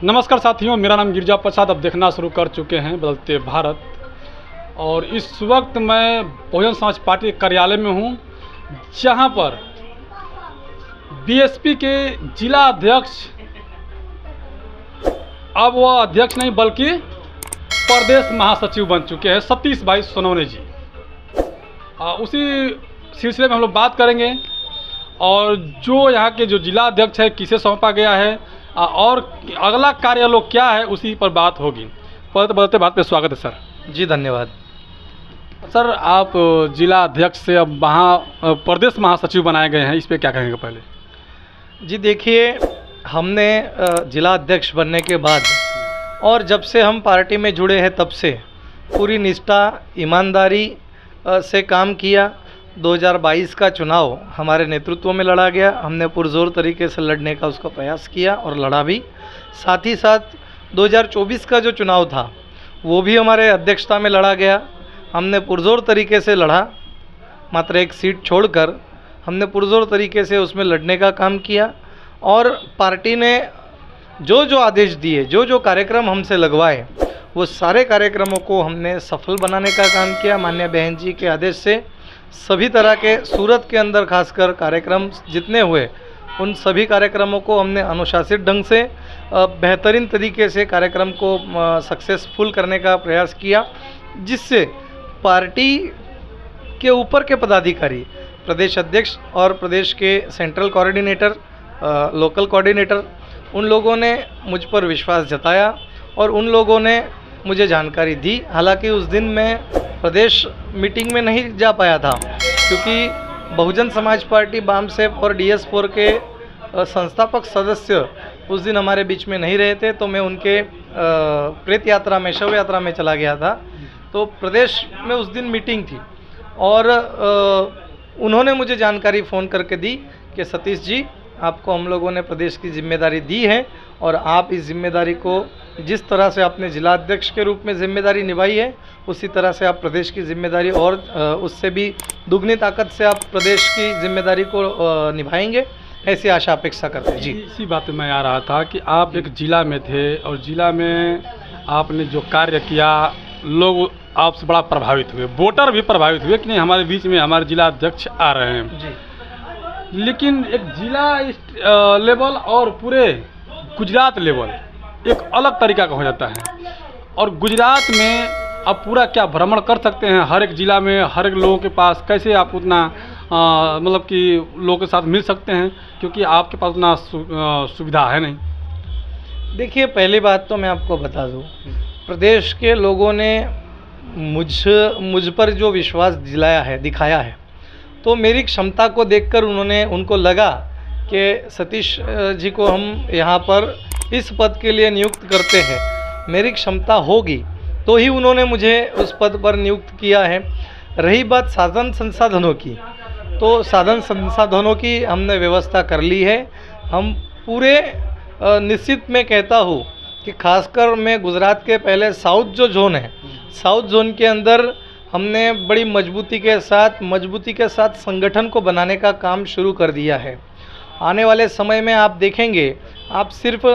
नमस्कार साथियों, मेरा नाम गिरजा प्रसाद। अब देखना शुरू कर चुके हैं बदलते भारत। और इस वक्त मैं बहुजन समाज पार्टी के कार्यालय में हूं, जहां पर बीएसपी के जिला अध्यक्ष, अब वह अध्यक्ष नहीं बल्कि प्रदेश महासचिव बन चुके हैं, सतीश भाई सोनवने जी। उसी सिलसिले में हम लोग बात करेंगे और जो यहाँ के जो जिला अध्यक्ष है किसे सौंपा गया है और अगला कार्य लोग क्या है उसी पर बात होगी। बदलते बात पे स्वागत है सर। जी धन्यवाद। सर, आप जिला अध्यक्ष से अब वहाँ प्रदेश महासचिव बनाए गए हैं, इस पे क्या कहेंगे पहले? जी देखिए, हमने जिला अध्यक्ष बनने के बाद और जब से हम पार्टी में जुड़े हैं तब से पूरी निष्ठा ईमानदारी से काम किया। 2022 का चुनाव हमारे नेतृत्व में लड़ा गया। हमने पुरजोर तरीके से लड़ने का उसका प्रयास किया और लड़ा भी। साथ ही साथ 2024 का जो चुनाव था वो भी हमारे अध्यक्षता में लड़ा गया। हमने पुरजोर तरीके से लड़ा, मात्र एक सीट छोड़कर हमने पुरजोर तरीके से उसमें लड़ने का काम किया। और पार्टी ने जो जो आदेश दिए, जो जो कार्यक्रम हमसे लगवाए, वो सारे कार्यक्रमों को हमने सफल बनाने का काम किया। माननीय बहन जी के आदेश से सभी तरह के सूरत के अंदर खासकर कार्यक्रम जितने हुए, उन सभी कार्यक्रमों को हमने अनुशासित ढंग से बेहतरीन तरीके से कार्यक्रम को सक्सेसफुल करने का प्रयास किया, जिससे पार्टी के ऊपर के पदाधिकारी, प्रदेश अध्यक्ष और प्रदेश के सेंट्रल कोऑर्डिनेटर, लोकल कोऑर्डिनेटर, उन लोगों ने मुझ पर विश्वास जताया और उन लोगों ने मुझे जानकारी दी। हालांकि उस दिन मैं प्रदेश मीटिंग में नहीं जा पाया था, क्योंकि बहुजन समाज पार्टी बामसेफ और DS4 के संस्थापक सदस्य उस दिन हमारे बीच में नहीं रहे थे, तो मैं उनके प्रेत यात्रा में, शव यात्रा में चला गया था। तो प्रदेश में उस दिन मीटिंग थी और उन्होंने मुझे जानकारी फ़ोन करके दी कि सतीश जी, आपको हम लोगों ने प्रदेश की जिम्मेदारी दी है और आप इस जिम्मेदारी को जिस तरह से आपने जिला अध्यक्ष के रूप में जिम्मेदारी निभाई है, उसी तरह से आप प्रदेश की जिम्मेदारी और उससे भी दुगनी ताकत से आप प्रदेश की जिम्मेदारी को निभाएंगे, ऐसी आशा अपेक्षा करते हैं। जी, इसी बात पे मैं आ रहा था कि आप एक जिला में थे और जिला में आपने जो कार्य किया, लोग आपसे बड़ा प्रभावित हुए, वोटर भी प्रभावित हुए कि नहीं, हमारे बीच में हमारे जिला अध्यक्ष आ रहे हैं जी। लेकिन एक जिला लेवल और पूरे गुजरात लेवल एक अलग तरीका का हो जाता है। और गुजरात में आप पूरा क्या भ्रमण कर सकते हैं, हर एक ज़िला में हर एक लोगों के पास कैसे आप उतना मतलब कि लोगों के साथ मिल सकते हैं, क्योंकि आपके पास उतना सुविधा है नहीं। देखिए, पहली बात तो मैं आपको बता दूं, प्रदेश के लोगों ने मुझ पर जो विश्वास दिखाया है, तो मेरी क्षमता को देखकर उनको लगा कि सतीश जी को हम यहाँ पर इस पद के लिए नियुक्त करते हैं, मेरी क्षमता होगी, तो ही उन्होंने मुझे उस पद पर नियुक्त किया है। रही बात साधन संसाधनों की, तो साधन संसाधनों की हमने व्यवस्था कर ली है। हम पूरे निश्चित मैं कहता हूँ कि खासकर मैं गुजरात के पहले साउथ जो जोन है, साउथ जोन के अंदर हमने बड़ी मजबूती के साथ संगठन को बनाने का काम शुरू कर दिया है। आने वाले समय में आप देखेंगे, आप सिर्फ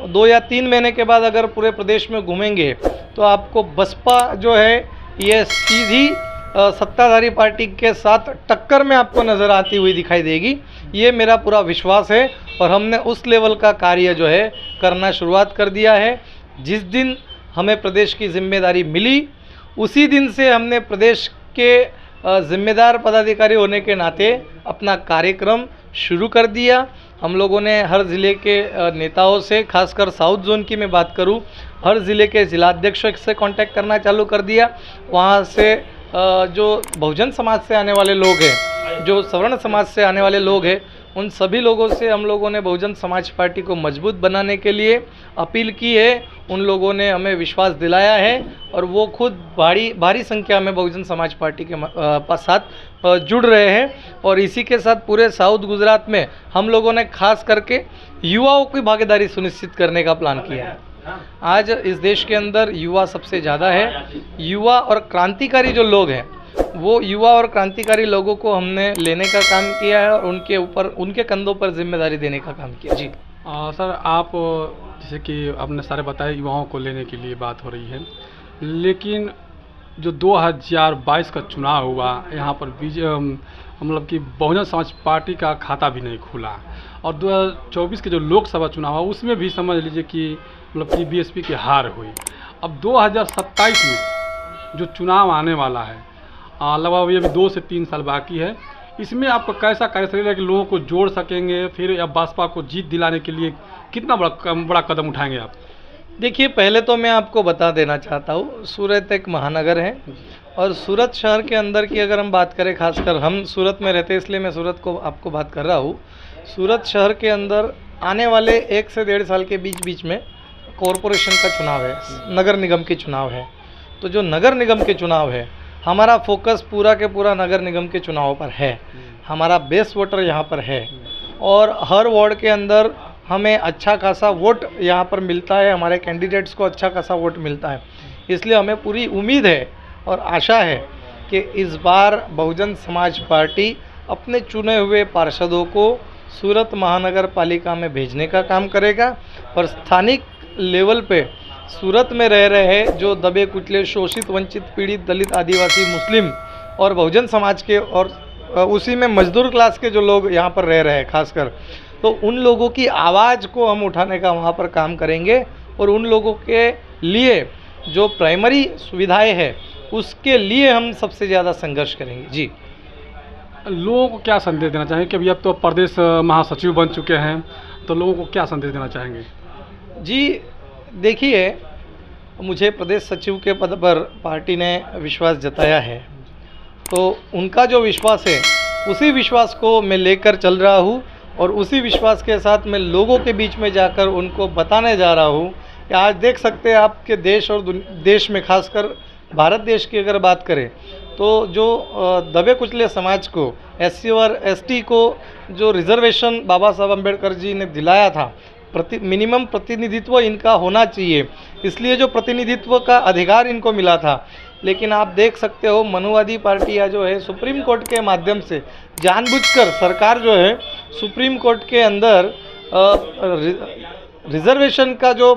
2 या 3 महीने के बाद अगर पूरे प्रदेश में घूमेंगे तो आपको बसपा जो है ये सीधी सत्ताधारी पार्टी के साथ टक्कर में आपको नज़र आती हुई दिखाई देगी। ये मेरा पूरा विश्वास है और हमने उस लेवल का कार्य जो है करना शुरुआत कर दिया है। जिस दिन हमें प्रदेश की जिम्मेदारी मिली, उसी दिन से हमने प्रदेश के जिम्मेदार पदाधिकारी होने के नाते अपना कार्यक्रम शुरू कर दिया। हम लोगों ने हर ज़िले के नेताओं से, खासकर साउथ जोन की मैं बात करूं, हर ज़िले के जिलाध्यक्षों से कांटेक्ट करना चालू कर दिया। वहां से जो बहुजन समाज से आने वाले लोग हैं, जो सवर्ण समाज से आने वाले लोग हैं, उन सभी लोगों से हम लोगों ने बहुजन समाज पार्टी को मजबूत बनाने के लिए अपील की है। उन लोगों ने हमें विश्वास दिलाया है और वो खुद भारी संख्या में बहुजन समाज पार्टी के साथ जुड़ रहे हैं। और इसी के साथ पूरे साउथ गुजरात में हम लोगों ने खास करके युवाओं की भागीदारी सुनिश्चित करने का प्लान किया है। आज इस देश के अंदर युवा सबसे ज़्यादा है। युवा और क्रांतिकारी जो लोग हैं, वो युवा और क्रांतिकारी लोगों को हमने लेने का काम किया है और उनके कंधों पर जिम्मेदारी देने का काम किया। जी। सर आप जैसे कि आपने सारे बताए युवाओं को लेने के लिए बात हो रही है, लेकिन जो 2022 का चुनाव हुआ यहाँ पर मतलब कि बहुजन समाज पार्टी का खाता भी नहीं खुला, और 2024 के जो लोकसभा चुनाव हुआ उसमें भी समझ लीजिए कि मतलब कि बीएसपी की हार हुई। अब 2027 में जो चुनाव आने वाला है, लगभग अभी 2 से 3 साल बाकी है, इसमें आपका कैसा कार्यशैली है कि लोगों को जोड़ सकेंगे, फिर या बसपा को जीत दिलाने के लिए कितना बड़ा कदम उठाएंगे आप? देखिए, पहले तो मैं आपको बता देना चाहता हूँ, सूरत एक महानगर है और सूरत शहर के अंदर की अगर हम बात करें, खासकर हम सूरत में रहते हैं इसलिए मैं सूरत को आपको बात कर रहा हूँ। सूरत शहर के अंदर आने वाले 1 से 1.5 साल के बीच में कॉरपोरेशन का चुनाव है, नगर निगम के चुनाव है। तो जो नगर निगम के चुनाव है, हमारा फोकस पूरा के पूरा नगर निगम के चुनाव पर है। हमारा बेस वोटर यहाँ पर है और हर वार्ड के अंदर हमें अच्छा खासा वोट यहाँ पर मिलता है, हमारे कैंडिडेट्स को अच्छा खासा वोट मिलता है। इसलिए हमें पूरी उम्मीद है और आशा है कि इस बार बहुजन समाज पार्टी अपने चुने हुए पार्षदों को सूरत महानगर पालिका में भेजने का काम करेगा और स्थानिक लेवल पे सूरत में रह रहे जो दबे कुचले, शोषित, वंचित, पीड़ित, दलित, आदिवासी, मुस्लिम और बहुजन समाज के और उसी में मजदूर क्लास के जो लोग यहाँ पर रह रहे हैं खासकर, तो उन लोगों की आवाज़ को हम उठाने का वहाँ पर काम करेंगे और उन लोगों के लिए जो प्राइमरी सुविधाएं हैं उसके लिए हम सबसे ज़्यादा संघर्ष करेंगे। जी, लोगों को क्या संदेश देना चाहेंगे कि अभी आप तो प्रदेश महासचिव बन चुके हैं, तो लोगों को क्या संदेश देना चाहेंगे? जी देखिए, मुझे प्रदेश सचिव के पद पर पार्टी ने विश्वास जताया है, तो उनका जो विश्वास है उसी विश्वास को मैं लेकर चल रहा हूँ और उसी विश्वास के साथ मैं लोगों के बीच में जाकर उनको बताने जा रहा हूँ कि आज देख सकते हैं आपके देश और देश में, खासकर भारत देश की अगर बात करें तो जो दबे कुचले समाज को, SC और ST को जो रिजर्वेशन बाबा साहब अम्बेडकर जी ने दिलाया था, मिनिमम प्रतिनिधित्व इनका होना चाहिए, इसलिए जो प्रतिनिधित्व का अधिकार इनको मिला था। लेकिन आप देख सकते हो मनुवादी पार्टियां जो है सुप्रीम कोर्ट के माध्यम से जानबूझकर, सरकार जो है सुप्रीम कोर्ट के अंदर रिजर्वेशन का जो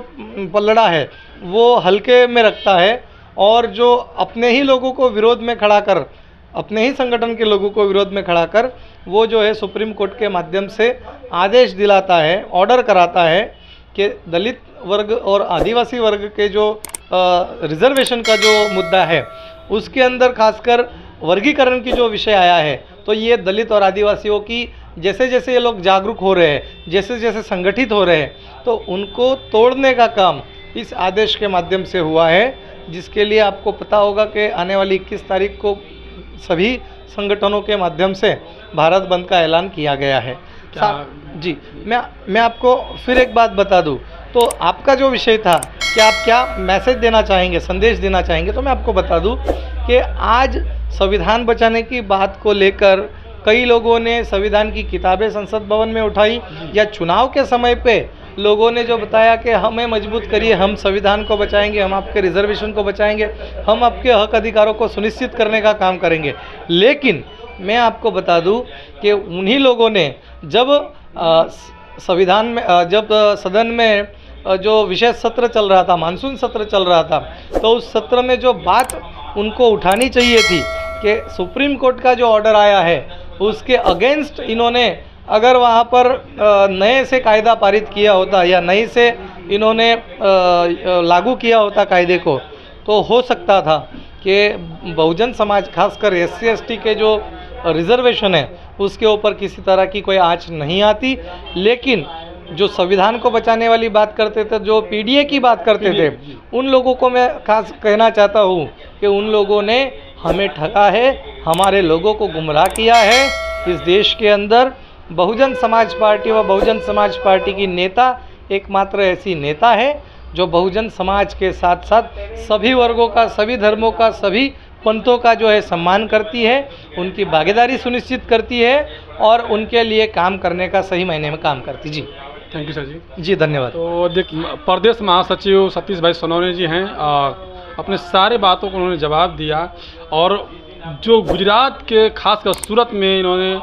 पलड़ा है वो हल्के में रखता है और जो अपने ही लोगों को विरोध में खड़ा कर, अपने ही संगठन के लोगों को विरोध में खड़ा कर वो जो है सुप्रीम कोर्ट के माध्यम से आदेश दिलाता है, ऑर्डर कराता है कि दलित वर्ग और आदिवासी वर्ग के जो रिजर्वेशन का जो मुद्दा है उसके अंदर खासकर वर्गीकरण की जो विषय आया है, तो ये दलित और आदिवासियों की जैसे जैसे ये लोग जागरूक हो रहे हैं, जैसे जैसे संगठित हो रहे हैं, तो उनको तोड़ने का काम इस आदेश के माध्यम से हुआ है, जिसके लिए आपको पता होगा कि आने वाली 21 तारीख को सभी संगठनों के माध्यम से भारत बंद का ऐलान किया गया है। जी, मैं आपको फिर एक बात बता दूं, तो आपका जो विषय था कि आप क्या मैसेज देना चाहेंगे, संदेश देना चाहेंगे, तो मैं आपको बता दूं कि आज संविधान बचाने की बात को लेकर कई लोगों ने संविधान की किताबें संसद भवन में उठाई, या चुनाव के समय पे लोगों ने जो बताया कि हमें मजबूत करिए, हम संविधान को बचाएंगे, हम आपके रिजर्वेशन को बचाएंगे, हम आपके हक अधिकारों को सुनिश्चित करने का काम करेंगे। लेकिन मैं आपको बता दूं कि उन्हीं लोगों ने जब संविधान में, जब सदन में जो विशेष सत्र चल रहा था, मानसून सत्र चल रहा था, तो उस सत्र में जो बात उनको उठानी चाहिए थी कि सुप्रीम कोर्ट का जो ऑर्डर आया है उसके अगेंस्ट इन्होंने अगर वहाँ पर नए से कायदा पारित किया होता या नए से इन्होंने लागू किया होता कायदे को, तो हो सकता था कि बहुजन समाज, खासकर SC ST के जो रिजर्वेशन है उसके ऊपर किसी तरह की कोई आंच नहीं आती। लेकिन जो संविधान को बचाने वाली बात करते थे, जो PDA की बात करते थे, उन लोगों को मैं खास कहना चाहता हूँ कि उन लोगों ने हमें ठगा है, हमारे लोगों को गुमराह किया है। इस देश के अंदर बहुजन समाज पार्टी व बहुजन समाज पार्टी की नेता एकमात्र ऐसी नेता है जो बहुजन समाज के साथ साथ सभी वर्गों का, सभी धर्मों का, सभी पंथों का जो है सम्मान करती है, उनकी भागीदारी सुनिश्चित करती है और उनके लिए काम करने का सही मायने में काम करती। जी, थैंक यू सर जी। जी धन्यवाद। तो देखिए, प्रदेश महासचिव सतीश भाई सोनवणे जी हैं, अपने सारे बातों को उन्होंने जवाब दिया और जो गुजरात के खासकर सूरत में इन्होंने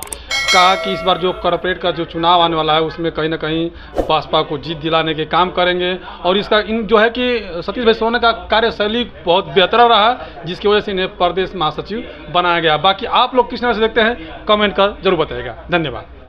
कहा कि इस बार जो कॉर्पोरेट का जो चुनाव आने वाला है उसमें कहीं ना कहीं बसपा को जीत दिलाने के काम करेंगे, और इसका इन जो है कि सतीश भाई सोनी का कार्यशैली बहुत बेहतर रहा, जिसकी वजह से इन्हें प्रदेश महासचिव बनाया गया। बाकी आप लोग किस तरह से देखते हैं, कमेंट कर जरूर बताइएगा। धन्यवाद।